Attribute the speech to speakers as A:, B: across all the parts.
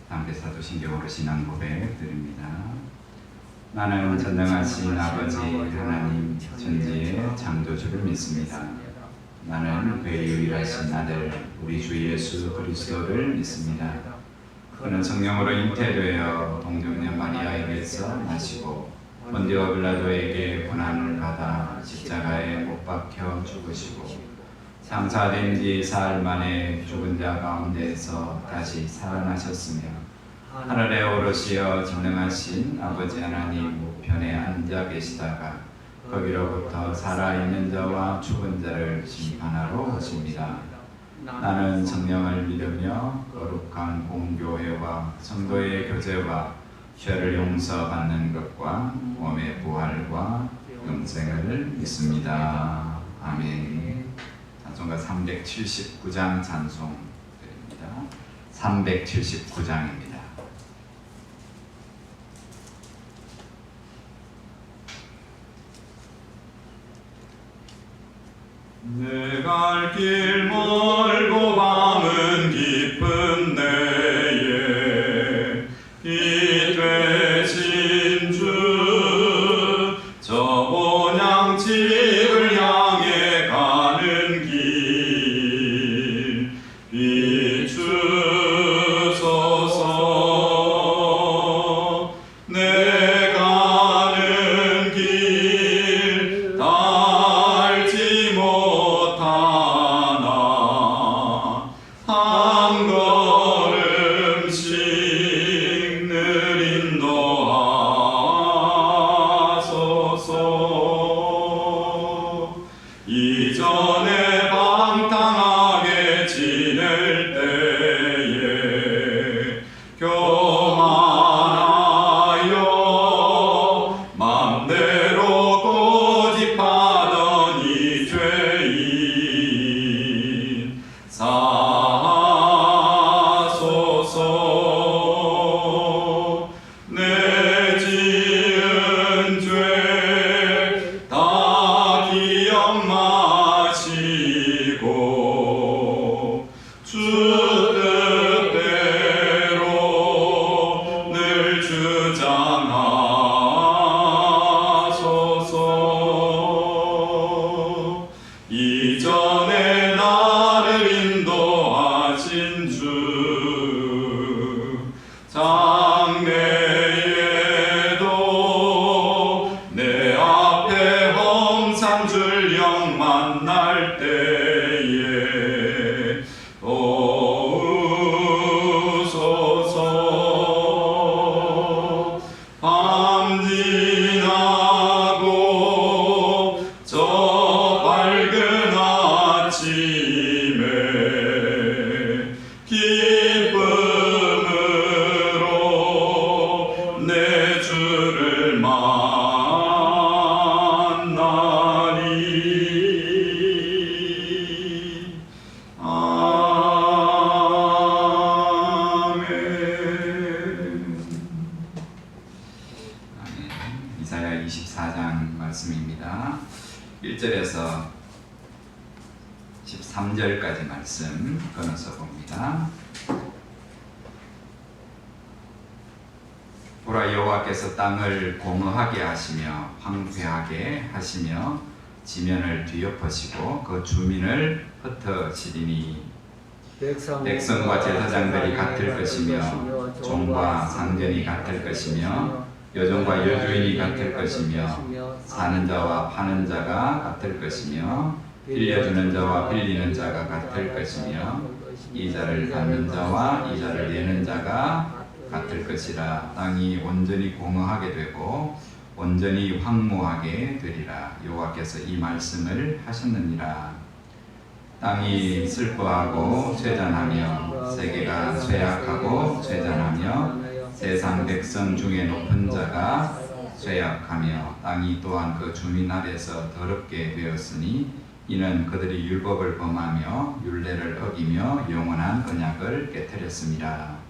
A: 함께 사도신경으로 신앙 고백 드립니다. 나는 전능하신 아버지 하나님 천지의 창조주를 믿습니다. 나는 그의 유일하신 아들 우리 주 예수 그리스도를 믿습니다. 그는 성령으로 잉태되어 동정녀 마리아에게서 나시고 본디오 빌라도에게 고난을 받아 십자가에 못 박혀 죽으시고 장사된 지 사흘 만에 죽은 자 가운데에서 다시 살아나셨으며 하늘에 오르시어 전능하신 아버지 하나님 우편에 앉아 계시다가 거기로부터 살아있는 자와 죽은 자를 심판하러 오십니다. 나는 성령을 믿으며 거룩한 공교회와 성도의 교제와 죄를 용서받는 것과 몸의 부활과 영생을 믿습니다. 아멘. 찬송가 379장 찬송드립니다. 379장입니다. 내 갈 길 멀고 밤은 깊은 데에 이 되신 주 저 본향집을 향해 가는 길 비추소서. 내 가는 길 달지 못하나 한 걸음씩 늘 인도하소서. 이전에 방탕하게 지낼 때에 교만하여 맘대로 고집하던 이 죄인 사하소서. 내 지은 죄 다 기억 마시고 주 뜻대로 늘 주장하소서. 이전에 나를 인도하신 주 장래에도 내 앞에 험산줄령 만날 때에 도우소서. 밤 지나고 저 밝은 아침에 기쁨으로 내 주를 만나리. 아멘. 아멘. 이사야 24장 말씀입니다. 1절에서 13절까지 말씀 끊어서 봅니다. 보라, 여호와께서 땅을 공허하게 하시며 황폐하게 하시며 지면을 뒤엎으시고 그 주민을 흩어지리니 백성과 제사장들이 같을 것이며 종과 상전이 같을 것이며 여종과 여주인이 같을 것이며 사는 자와 파는 자가 같을 것이며 빌려주는 자와 빌리는 자가 같을 것이며 이자를 받는 자와 이자를 내는 자가 같을 것이라. 땅이 온전히 공허하게 되고 온전히 황무하게 되리라. 여호와께서 이 말씀을 하셨느니라. 땅이 슬퍼하고 쇠잔하며 세계가 쇠약하고 쇠잔하며 세상 백성 중에 높은 자가 쇠약하며 땅이 또한 그 주민 아래서 더럽게 되었으니 이는 그들이 율법을 범하며 율례를 어기며 영원한 언약을 깨뜨렸습니다.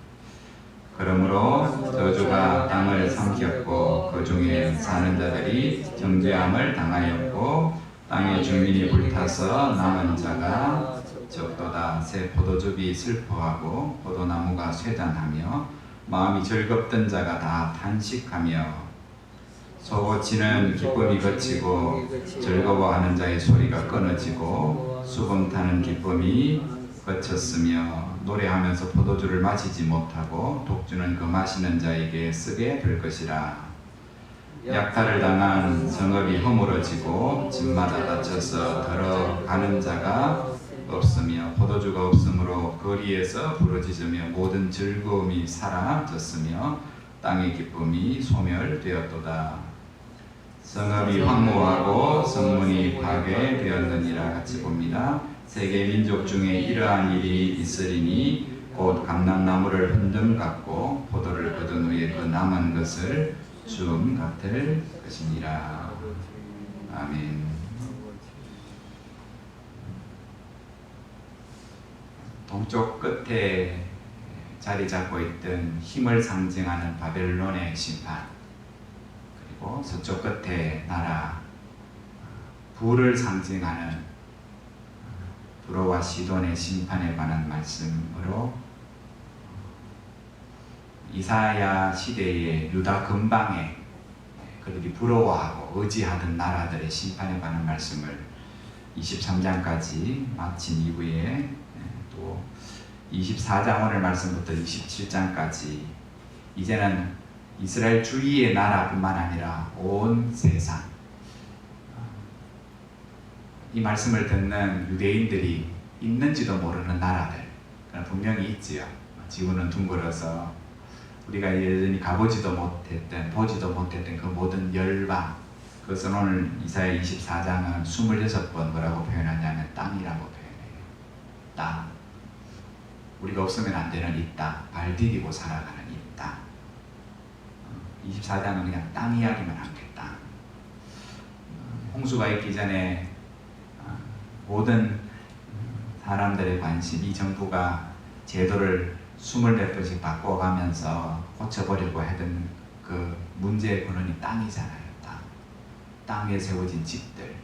A: 그러므로 저주가 땅을 삼켰고 그 중에 사는 자들이 정죄함을 당하였고 땅의 주민이 불타서 남은 자가 적도다. 새 포도즙이 슬퍼하고 포도나무가 쇠잔하며 마음이 즐겁던 자가 다 탄식하며 소고치는 기쁨이 그치고 즐거워하는 자의 소리가 끊어지고 수금 타는 기쁨이 그쳤으며 노래하면서 포도주를 마시지 못하고 독주는 그 마시는 자에게 쓰게 될 것이라. 약탈을 당한 성읍이 허물어지고 집마다 닫혀서 들어가는 자가 없으며 포도주가 없으므로 거리에서 부르짖으며 모든 즐거움이 사라졌으며 땅의 기쁨이 소멸되었도다. 성읍이 황무하고 성문이 파괴되었느니라. 같이 봅니다. 세계 민족 중에 이러한 일이 있으리니 곧 감람나무를 흔든 같고 포도를 거둔 후에 그 남은 것을 줌 같을 것이니라. 아멘. 동쪽 끝에 자리 잡고 있던 힘을 상징하는 바벨론의 심판, 그리고 서쪽 끝에 나라 불을 상징하는 두로와 시돈의 심판에 관한 말씀으로 이사야 시대의 유다 근방에 그들이 부러워하고 의지하던 나라들의 심판에 관한 말씀을 23장까지 마친 이후에 또 24장 오늘 말씀부터 27장까지 이제는 이스라엘 주위의 나라뿐만 아니라 온 세상, 이 말씀을 듣는 유대인들이 있는지도 모르는 나라들 분명히 있지요. 지구는 둥글어서 우리가 여전히 가보지도 못했던, 보지도 못했던 그 모든 열방, 그것은 오늘 이사야 24장은 26번 뭐라고 표현하냐면 땅이라고 표현해요. 땅. 우리가 없으면 안 되는 이 땅, 발 디디고 살아가는 이 땅. 24장은 그냥 땅 이야기만 하겠다. 홍수가 있기 전에 모든 사람들의 관심, 이 정부가 제도를 20몇 번씩 바꿔가면서 고쳐보려고 하던 그 문제의 근원이 땅이잖아요. 땅. 땅에 세워진 집들.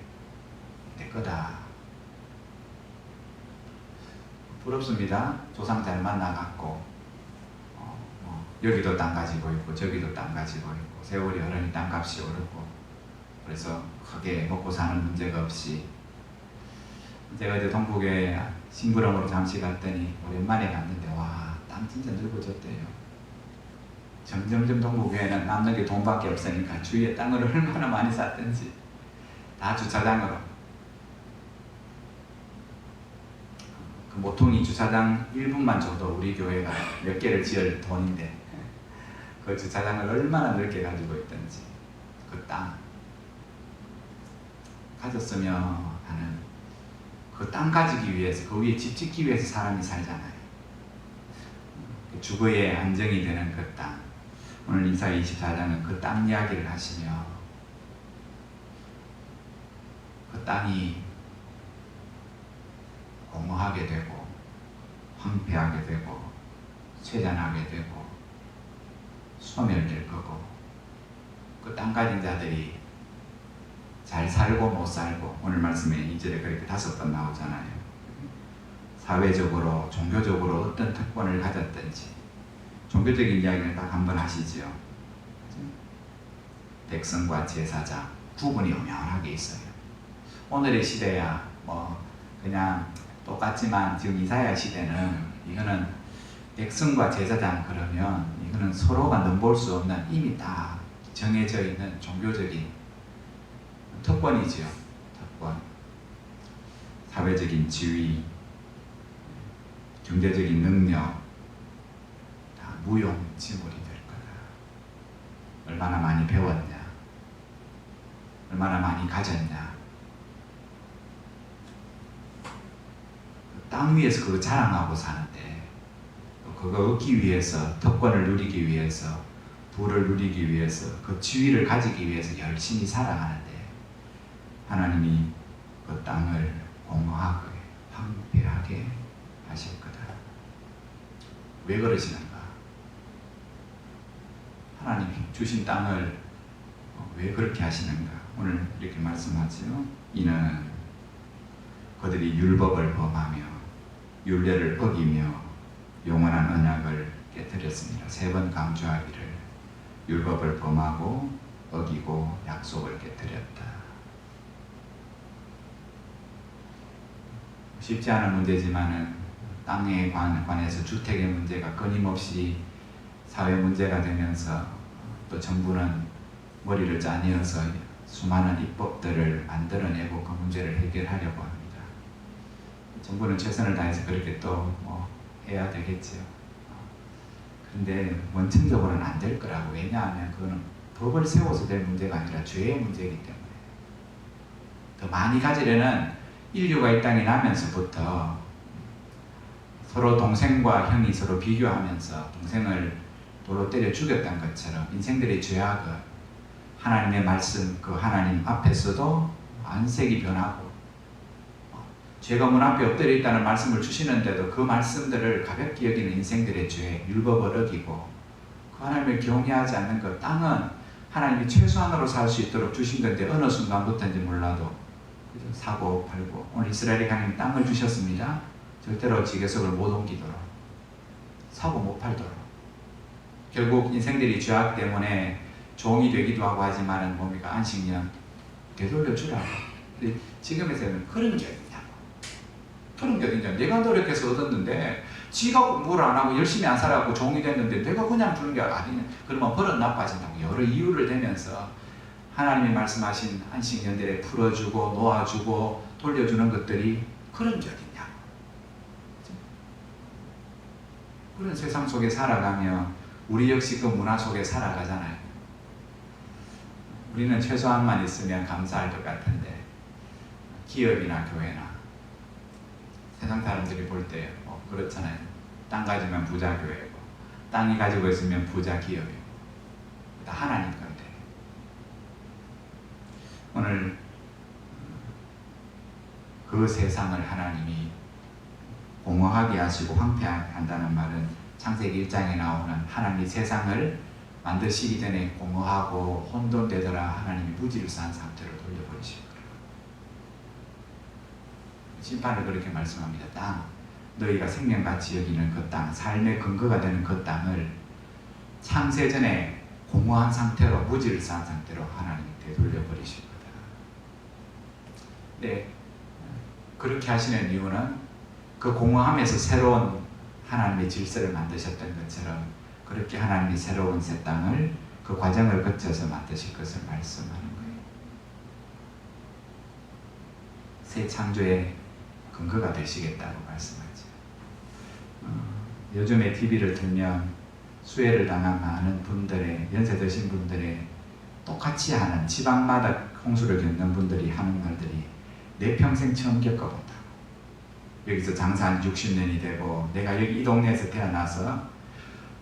A: 내 거다. 부럽습니다. 조상 잘 만나갖고 여기도 땅 가지고 있고 저기도 땅 가지고 있고 세월이 흐르니 땅값이 오르고 그래서 크게 먹고 사는 문제가 없이. 제가 이제 동북에 심부름으로 잠시 갔더니 오랜만에 갔는데 와, 땅 진짜 넓어졌대요. 점점점 동북에는 남는 게 돈밖에 없으니까 주위에 땅을 얼마나 많이 샀든지 다 주차장으로. 그 모퉁이 주차장 1분만 줘도 우리 교회가 몇 개를 지을 돈인데 그 주차장을 얼마나 넓게 가지고 있든지 그 땅 가졌으면 하는, 그 땅 가지기 위해서, 그 위에 집 짓기 위해서 사람이 살잖아요. 주거의 안정이 되는 그 땅. 오늘 이사야 24장은 그 땅 이야기를 하시며 그 땅이 공허하게 되고 황폐하게 되고 쇠잔하게 되고 소멸될 거고 그 땅 가진 자들이 잘 살고 못 살고, 오늘 말씀에 2절에 그렇게 5번 나오잖아요. 사회적으로 종교적으로 어떤 특권을 가졌든지 종교적인 이야기를 딱 한번 하시지요. 백성과 제사장 구분이 엄연하게 있어요. 오늘의 시대야 뭐 그냥 똑같지만 지금 이사야 시대는 이거는 백성과 제사장 그러면 이거는 서로가 넘볼 수 없는 이미 다 정해져 있는 종교적인 특권이지요. 특권. 사회적인 지위, 경제적인 능력 다 무용지물이 될 거다. 얼마나 많이 배웠냐, 얼마나 많이 가졌냐. 땅 위에서 그거 자랑하고 사는데 그거 얻기 위해서, 특권을 누리기 위해서, 부를 누리기 위해서, 그 지위를 가지기 위해서 열심히 살아가는데 하나님이 그 땅을 공허하게 황폐하게 하실 거다. 왜 그러시는가? 하나님이 주신 땅을 왜 그렇게 하시는가? 오늘 이렇게 말씀하지요. 이는 그들이 율법을 범하며 율례를 어기며 영원한 언약을 깨뜨렸습니다. 3번 강조하기를 율법을 범하고 어기고 약속을 깨뜨렸다. 쉽지 않은 문제지만은 땅에 관해서 주택의 문제가 끊임없이 사회 문제가 되면서 또 정부는 머리를 짜내어서 수많은 입법들을 만들어내고 그 문제를 해결하려고 합니다. 정부는 최선을 다해서 그렇게 또 해야 되겠지요. 그런데 원천적으로는 안 될 거라고. 왜냐하면 그거는 법을 세워서 될 문제가 아니라 죄의 문제이기 때문에. 더 많이 가지려는 인류가 이 땅에 나면서부터 서로 동생과 형이 서로 비교하면서 동생을 돌로 때려 죽였던 것처럼 인생들의 죄악은 하나님의 말씀, 그 하나님 앞에서도 안색이 변하고 죄가 문 앞에 엎드려 있다는 말씀을 주시는데도 그 말씀들을 가볍게 여기는 인생들의 죄, 율법을 어기고 그 하나님을 경외하지 않는 것. 땅은 하나님이 최소한으로 살 수 있도록 주신 건데 어느 순간부터인지 몰라도 사고 팔고. 오늘 이스라엘이 하나님 땅을 주셨습니다. 절대로 지계석을 못 옮기도록, 사고 못 팔도록. 결국 인생들이 죄악 때문에 종이 되기도 하고 하지만은 뭡니까? 안식년 되돌려 주라고. 지금에서는 그런 게 어딨냐고. 그런 게 어딨냐. 내가 노력해서 얻었는데 지가 공부를 안 하고 열심히 안 살아갖고 종이 됐는데 내가 그냥 주는 게 아니냐. 그러면 버릇 나빠진다고 여러 이유를 대면서 하나님이 말씀하신 안식년들에 풀어주고 놓아주고 돌려주는 것들이 그런 게 어딨냐고. 그런 세상 속에 살아가며 우리 역시 그 문화 속에 살아가잖아요. 우리는 최소한만 있으면 감사할 것 같은데 기업이나 교회나 세상 사람들이 볼 때 그렇잖아요. 땅 가지면 부자 교회고 땅이 가지고 있으면 부자 기업이고 다 하나님 건데. 오늘 그 세상을 하나님이 공허하게 하시고 황폐한다는 말은 창세기 1장에 나오는 하나님이 세상을 만드시기 전에 공허하고 혼돈되더라 하나님이 무질서한 상태로 돌려버리실 거라고. 심판을 그렇게 말씀합니다. 땅, 너희가 생명같이 여기는 그 땅, 삶의 근거가 되는 그 땅을 창세전에 공허한 상태로 무질서한 상태로 하나님이 되돌려버리실 거다. 네, 그렇게 하시는 이유는 그 공허함에서 새로운 하나님의 질서를 만드셨던 것처럼 그렇게 하나님이 새로운 새 땅을 그 과정을 거쳐서 만드실 것을 말씀하는 거예요. 새 창조의 근거가 되시겠다고 말씀하죠. 요즘에 TV를 틀면 수해를 당한 많은 분들의, 연세 드신 분들의 똑같이 하는, 지방마다 홍수를 겪는 분들이 하는 말들이 내 평생 처음 겪어본다. 여기서 장사한 60년이 되고 내가 여기 이 동네에서 태어나서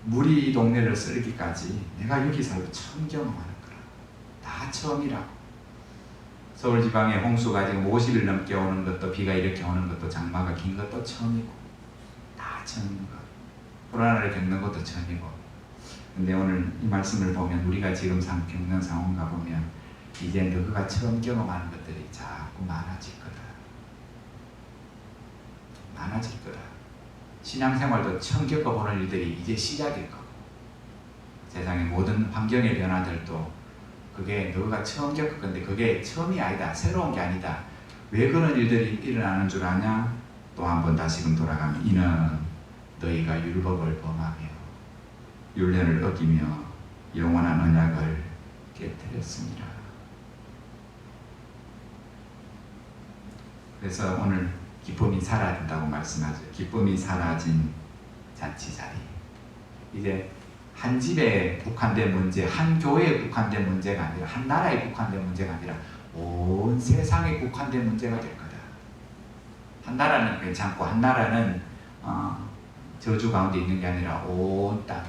A: 물이 이 동네를 쓸기까지 내가 여기 살고 처음 경험하는 거라. 다 처음이라고. 서울지방에 홍수가 지금 50일 넘게 오는 것도, 비가 이렇게 오는 것도, 장마가 긴 것도 처음이고 다 처음인 거. 코로나를 겪는 것도 처음이고. 근데 오늘 이 말씀을 보면 우리가 지금 겪는 상황과 보면 이제 너가 처음 경험하는 것들이 자꾸 많아질 거다. 많아질 거다. 신앙생활도 처음 겪어보는 일들이 이제 시작일 거고, 세상의 모든 환경의 변화들도 그게 너가 처음 겪을 건데 그게 처음이 아니다. 새로운 게 아니다. 왜 그런 일들이 일어나는 줄 아냐? 또 한 번 다시금 돌아가면 이는 너희가 율법을 범하며 율례를 어기며 영원한 언약을 깨뜨렸습니다. 그래서 오늘 기쁨이 사라진다고 말씀하죠. 기쁨이 사라진 잔치자리. 이제 한 집에 국한된 문제, 한 교회에 국한된 문제가 아니라, 한 나라에 국한된 문제가 아니라 온 세상에 국한된 문제가 될 거다. 한 나라는 괜찮고 한 나라는 저주 가운데 있는 게 아니라 온 땅이,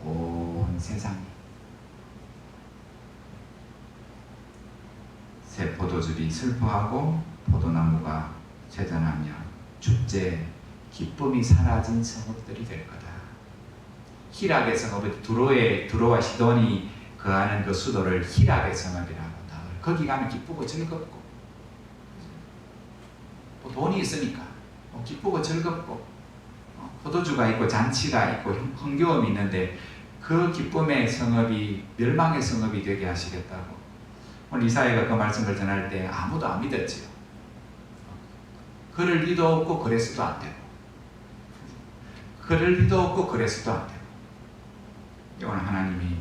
A: 온 세상이. 새 포도즙이 슬퍼하고 포도나무가 쇠잔하며 축제, 기쁨이 사라진 성읍들이 될 거다. 히락의 성읍은 두로와 시돈이 거하는 그 수도를 히락의 성읍이라고. 거기 가면 기쁘고 즐겁고 또 돈이 있으니까 기쁘고 즐겁고 포도주가 있고 잔치가 있고 흥겨움이 있는데 그 기쁨의 성읍이 멸망의 성읍이 되게 하시겠다고. 오늘 이사야가 그 말씀을 전할 때 아무도 안 믿었지요. 그럴 리도 없고 그래서도 안 되고, 그럴 리도 없고 그래서도 안 되고, 오늘 하나님이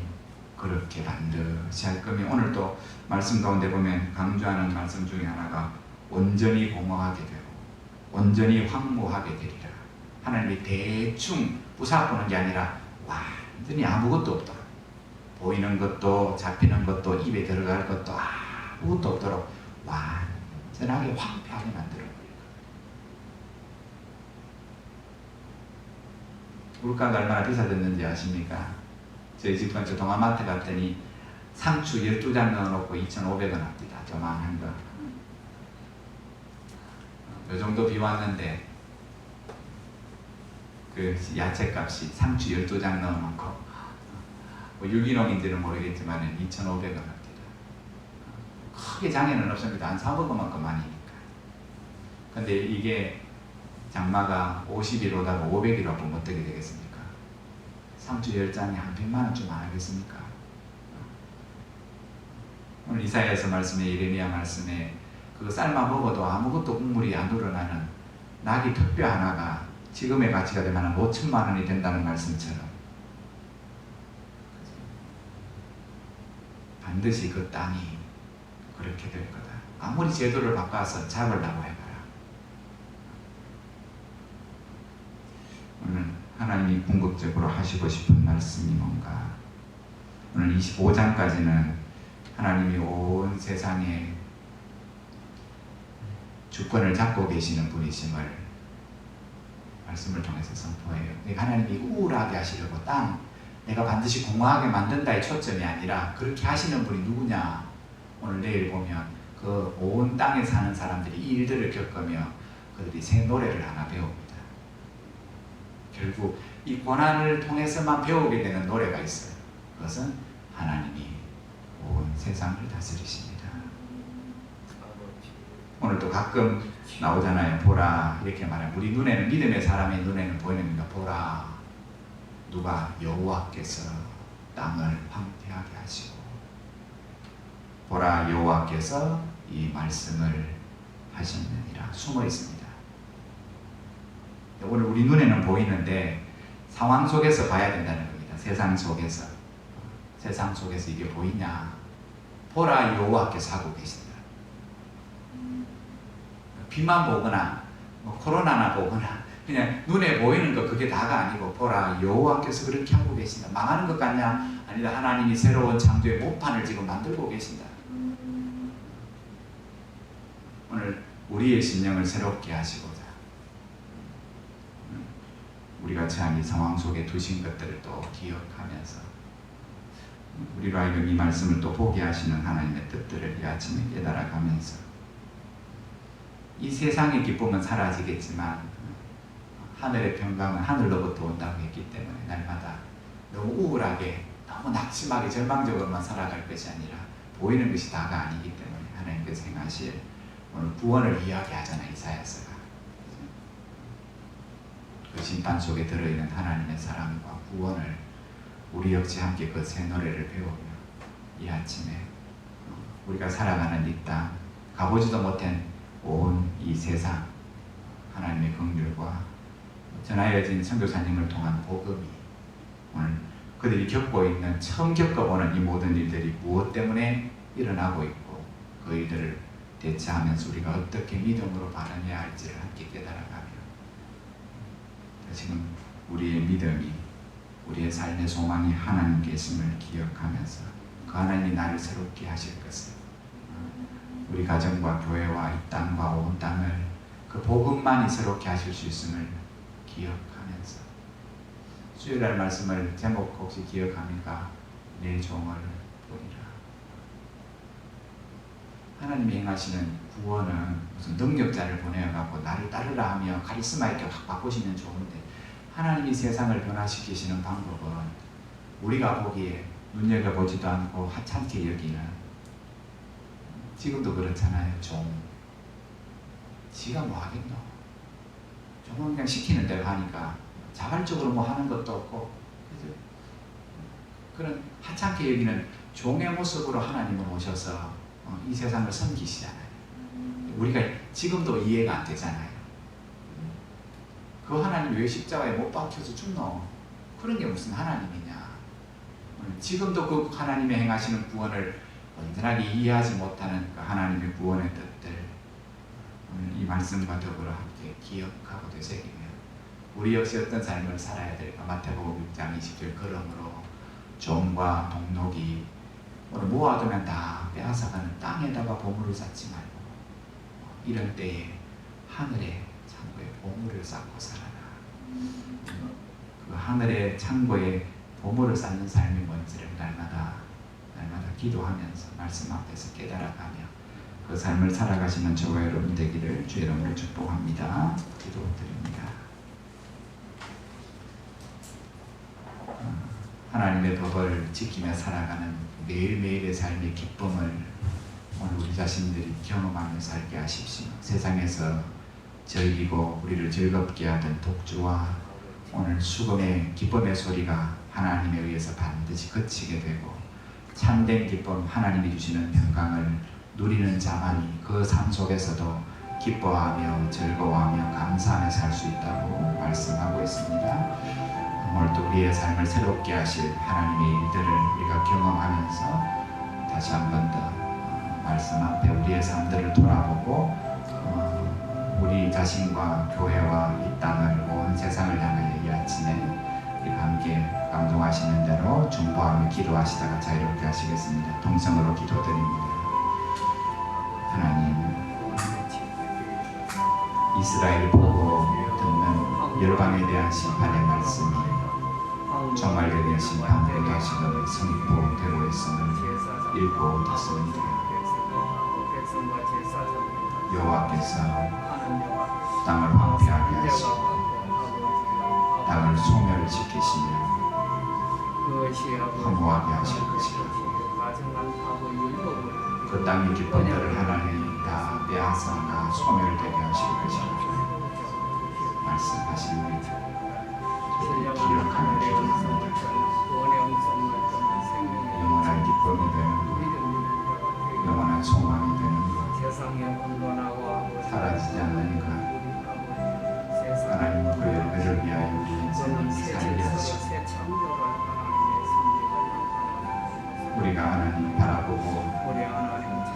A: 그렇게 반드시 할 거면, 오늘 또 말씀 가운데 보면 강조하는 말씀 중에 하나가 온전히 공허하게 되고 온전히 황무하게 되리라. 하나님이 대충 부사보는 게 아니라 완전히 아무것도 없도록, 보이는 것도 잡히는 것도 입에 들어갈 것도 아무것도 없도록 완전하게 황폐하게 만들어 버릴 거예요. 물가가 얼마나 비싸졌는지 아십니까? 저희 집 근처 동아마트 갔더니 상추 12장 넣어놓고 2,500원 합니다. 조만한 거. 요 정도 비 왔는데 그 야채값이 상추 12장 넣어놓고 뭐 유기농인지는 모르겠지만 2,500원 합니다. 크게 장애는 없습니다. 안 사먹으면 그만이니까. 근데 이게 장마가 50일 오다가 500일 와보면 어떻게 되겠습니까? 상추 10장에 한 100만 원 좀 안 하겠습니까? 오늘 이사야서 말씀에, 예레미야 말씀에 그거 삶아 먹어도 아무것도 국물이 안 우러나는 낙이 턱뼈 하나가 지금의 가치가 되면 한 5천만 원이 된다는 말씀처럼 반드시 그 땅이 그렇게 될 거다. 아무리 제도를 바꿔서 잡으려고 해봐라. 오늘 하나님이 궁극적으로 하시고 싶은 말씀이 뭔가? 오늘 25장까지는 하나님이 온 세상에 주권을 잡고 계시는 분이심을 말씀을 통해서 선포해요. 하나님이 우울하게 하시려고 내가 반드시 공허하게 만든다의 초점이 아니라 그렇게 하시는 분이 누구냐? 오늘 내일 보면 그 온 땅에 사는 사람들이 이 일들을 겪으며 그들이 새 노래를 하나 배웁니다. 결국 이 고난을 통해서만 배우게 되는 노래가 있어요. 그것은 하나님이 온 세상을 다스리십니다. 오늘도 가끔 나오잖아요. 보라, 이렇게 말하면 우리 눈에는, 믿음의 사람의 눈에는 보이는 겁니다. 보라, 누가? 여호와께서 땅을 황폐하게 하시고, 보라, 여호와께서 이 말씀을 하셨느니라. 숨어 있습니다. 오늘 우리 눈에는 보이는데 상황 속에서 봐야 된다는 겁니다. 세상 속에서 이게 보이냐? 보라, 여호와께서 하고 계신다. 비만 보거나 코로나나 보거나 그냥 눈에 보이는 거 그게 다가 아니고, 보라, 여호와께서 그렇게 하고 계신다. 망하는 것 같냐? 아니다. 하나님이 새로운 창조의 모판을 지금 만들고 계신다. 오늘 우리의 심령을 새롭게 하시고자 우리가 처한 이 상황 속에 두신 것들을 또 기억하면서 우리로 하여금 이 말씀을 또 보게 하시는 하나님의 뜻들을 이 아침에 깨달아가면서 이 세상의 기쁨은 사라지겠지만 하늘의 평강은 하늘로부터 온다고 했기 때문에 날마다 너무 우울하게, 너무 낙심하게, 절망적으로만 살아갈 것이 아니라 보이는 것이 다가 아니기 때문에 하나님께서 행하실 오늘 구원을 이야기하잖아요. 이사야서가. 그 심판 속에 들어있는 하나님의 사랑과 구원을 우리 역시 함께 그 새 노래를 배우며 이 아침에 우리가 살아가는 이 땅, 가보지도 못한 온 이 세상, 하나님의 긍휼과 전하여진 선교사님을 통한 복음이 오늘 그들이 겪고 있는, 처음 겪어보는 이 모든 일들이 무엇 때문에 일어나고 있고 그 일들을 대처하면서 우리가 어떻게 믿음으로 반응해야 할지를 함께 깨달아가며 지금 우리의 믿음이, 우리의 삶의 소망이 하나님께 있음을 기억하면서 그 하나님이 나를 새롭게 하실 것을, 우리 가정과 교회와 이 땅과 온 땅을 그 복음만이 새롭게 하실 수 있음을 기억하면서 수요일날 말씀을 제목 혹시 기억합니까? 내 종을 보리라. 하나님이 행하시는 구원은 무슨 능력자를 보내어갖고 나를 따르라 하며 카리스마 있게 확 바꾸시면 좋은데, 하나님이 세상을 변화시키시는 방법은 우리가 보기에 눈여겨보지도 않고 하찮게 여기는, 지금도 그렇잖아요. 종. 지가 뭐 하겠노? 조금 그냥 시키는 대로 하니까 자발적으로 뭐 하는 것도 없고, 그죠? 그런 하찮게 여기는 종의 모습으로 하나님을 오셔서 이 세상을 섬기시잖아요. 우리가 지금도 이해가 안 되잖아요. 그 하나님 왜 십자가에 못 박혀서 죽노? 그런 게 무슨 하나님이냐? 지금도 그 하나님의 행하시는 구원을 온전하게 이해하지 못하는 그 하나님의 구원의 뜻들, 오늘 이 말씀과 더불어 함께 기억하고 되새기며 우리 역시 어떤 삶을 살아야 될까? 마태복음 6장 20절 그러므로 종과 동록이 오늘 모아두면 다 빼앗아가는 땅에다가 보물을 쌓지 말고 이런 때에 하늘에 창고에 보물을 쌓고 살아라. 그 하늘의 창고에 보물을 쌓는 삶이 뭔지를 날마다 기도하면서 말씀 앞에서 깨달아가며 그 삶을 살아가시는 저와 여러분 되기를 주의 이름으로 축복합니다. 기도드립니다. 하나님의 법을 지키며 살아가는 매일매일의 삶의 기쁨을 오늘 우리 자신들이 경험하며 살게 하십시오. 세상에서 즐기고 우리를 즐겁게 하던 독주와 오늘 수금의 기쁨의 소리가 하나님에 의해서 반드시 그치게 되고 참된 기쁨, 하나님이 주시는 평강을 누리는 자만이 그 삶 속에서도 기뻐하며 즐거워하며 감사하며 살 수 있다고 말씀하고 있습니다. 오늘 또 우리의 삶을 새롭게 하실 하나님의 일들을 우리가 경험하면서 다시 한 번 더 말씀 앞에 우리의 삶들을 돌아보고 우리 자신과 교회와 이 땅을 온 세상을 향하여 이 아침에 우리가 함께 감동하시는 대로 중보하며 기도하시다가 자유롭게 하시겠습니다. 동성으로 기도드립니다. 하나님, 이스라엘을 보고 듣는 열방에 대한 심판의 말씀이 종말에 대한 심판으로 다시금 선포되고 있음을 읽고 듣습니다. 여호와께서 땅을 황폐하게 하시고 땅을 소멸시키시며 허무하게 하실 것이라. 그 땅의 기쁨들을 하나님이 다 빼앗아가 소멸되게 하실 것이라 말씀하십니다. 기억하며 기도합니다. 영원한 기쁨이 되는 것, 영원한 소망이 되는 것, 사라지지 않는 것, 하나님 그 열매를 위하여 우리 인생을 살게 하시고 우리가 하나님 바라보고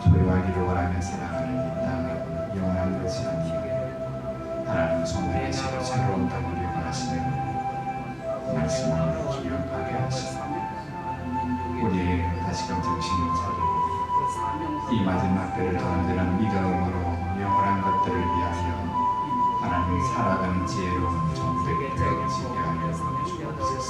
A: 소유하기를 원하며 살아가는 이 땅은 영원한 것이 아니고 하나님 손에 계시고 새로운 땅을 예고하시는 말씀을 기억하게 하시고 우리의 다시금 정신을 차리고 이 마지막 때를 던지는 믿음으로 영원한 것들을 위하여 하나님 살아가는 지혜로운 종들이 되어지게 하여 주옵소서.